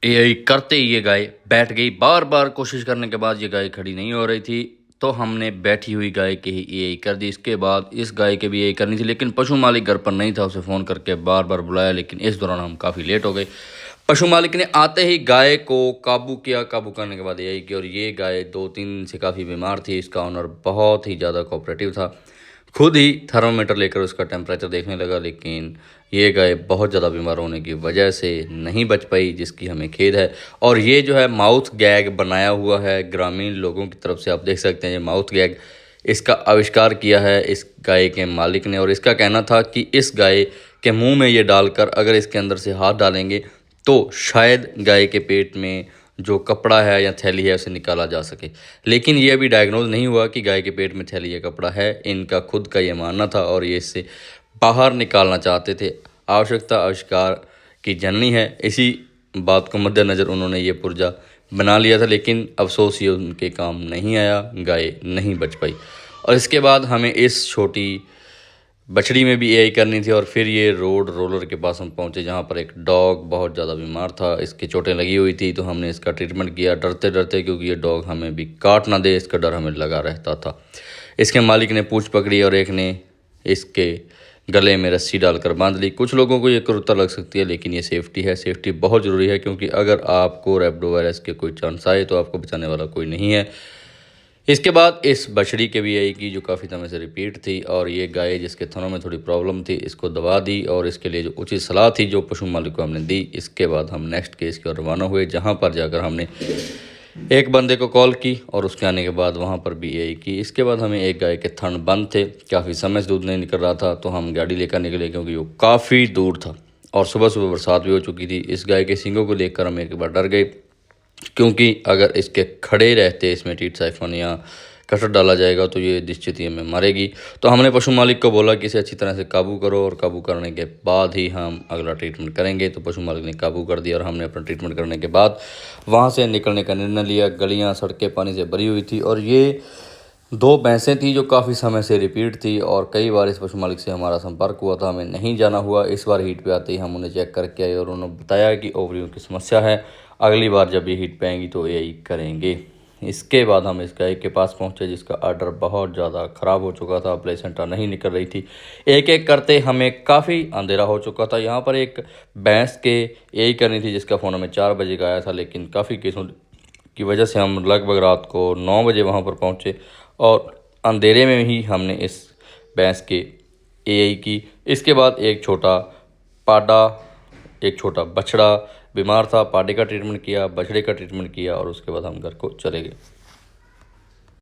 AI करते ही ये गाय बैठ गई। बार बार कोशिश करने के बाद ये गाय खड़ी नहीं हो रही थी, तो हमने बैठी हुई गाय के ही एआई कर दी। इसके बाद इस गाय के भी एआई करनी थी, लेकिन पशु मालिक घर पर नहीं था। उसे फ़ोन करके बार बार बुलाया, लेकिन इस दौरान हम काफ़ी लेट हो गए। पशु मालिक ने आते ही गाय को काबू किया। काबू करने के बाद एआई की, और ये गाय 2-3 दिन से काफ़ी बीमार थी। इसका ऑनर बहुत ही ज़्यादा कोऑपरेटिव था, खुद ही थर्मामीटर लेकर उसका टेम्परेचर देखने लगा, लेकिन ये गाय बहुत ज़्यादा बीमार होने की वजह से नहीं बच पाई, जिसकी हमें खेद है। और ये जो है माउथ गैग बनाया हुआ है ग्रामीण लोगों की तरफ से, आप देख सकते हैं। ये माउथ गैग इसका आविष्कार किया है इस गाय के मालिक ने, और इसका कहना था कि इस गाय के मुंह में ये डालकर अगर इसके अंदर से हाथ डालेंगे तो शायद गाय के पेट में जो कपड़ा है या थैली है उसे निकाला जा सके। लेकिन ये अभी डायग्नोज नहीं हुआ कि गाय के पेट में थैली या कपड़ा है। इनका खुद का ये मानना था, और ये इससे बाहर निकालना चाहते थे। आवश्यकता आविष्कार की जननी है, इसी बात को मद्देनज़र उन्होंने ये पुर्जा बना लिया था, लेकिन अफसोस ये उनके काम नहीं आया, गाय नहीं बच पाई। और इसके बाद हमें इस छोटी बछड़ी में भी एआई करनी थी, और फिर ये रोड रोलर के पास हम पहुंचे, जहां पर एक डॉग बहुत ज़्यादा बीमार था। इसकी चोटें लगी हुई थी, तो हमने इसका ट्रीटमेंट किया डरते डरते, क्योंकि ये डॉग हमें भी काट ना दे, इसका डर हमें लगा रहता था। इसके मालिक ने पूंछ पकड़ी और एक ने इसके गले में रस्सी डालकर बांध ली। कुछ लोगों को ये क्रूरता लग सकती है, लेकिन ये सेफ्टी है। सेफ्टी बहुत ज़रूरी है, क्योंकि अगर आपको रैबिडो वायरस के कोई चांस आए तो आपको बचाने वाला कोई नहीं है। इसके बाद इस बछड़ी के भी आई की, जो काफ़ी समय से रिपीट थी, और ये गाय जिसके थनों में थोड़ी प्रॉब्लम थी, इसको दवा दी, और इसके लिए जो उचित सलाह थी जो पशु मालिक को हमने दी। इसके बाद हम नेक्स्ट केस की ओर रवाना हुए, जहां पर जाकर हमने एक बंदे को कॉल की, और उसके आने के बाद वहां पर भी एआई की। इसके बाद हमें एक गाय के थन बंद थे, काफ़ी समय से दूध नहीं निकल रहा था, तो हम गाड़ी लेकर निकले, क्योंकि वो काफ़ी दूर था और सुबह सुबह बरसात भी हो चुकी थी। इस गाय के सींगों को देखकर हम एक बार डर गए, क्योंकि अगर इसके खड़े रहते इसमें टीट साइफन या कटर डाला जाएगा तो ये निश्चित ही हमें मारेगी। तो हमने पशु मालिक को बोला कि इसे अच्छी तरह से काबू करो, और काबू करने के बाद ही हम अगला ट्रीटमेंट करेंगे। तो पशु मालिक ने काबू कर दिया, और हमने अपना ट्रीटमेंट करने के बाद वहाँ से निकलने का निर्णय लिया। गलियाँ सड़कें पानी से भरी हुई थी, और ये 2 भैंसें थी जो काफ़ी समय से रिपीट थी, और कई बार इस पशु मालिक से हमारा संपर्क हुआ था, हमें नहीं जाना हुआ। इस बार हीट पे आते ही हम उन्हें चेक करके आए, और उन्होंने बताया कि ओवरियों की समस्या है। अगली बार जब ये हीट पे आएंगी तो यही करेंगे। इसके बाद हम इस गाय के पास पहुंचे, जिसका आर्डर बहुत ज़्यादा ख़राब हो चुका था, प्लेसेंटा नहीं निकल रही थी। एक एक करते हमें काफ़ी अंधेरा हो चुका था। यहाँ पर एक भैंस के यही करनी थी, जिसका फ़ोन हमें 4 बजे का आया था, लेकिन काफ़ी केसों की वजह से हम लगभग रात को 9 बजे वहाँ पर पहुँचे, और अंधेरे में ही हमने इस भैंस के एआई की। इसके बाद एक छोटा पाडा, एक छोटा बछड़ा बीमार था, पाडे का ट्रीटमेंट किया, बछड़े का ट्रीटमेंट किया, और उसके बाद हम घर को चले गए।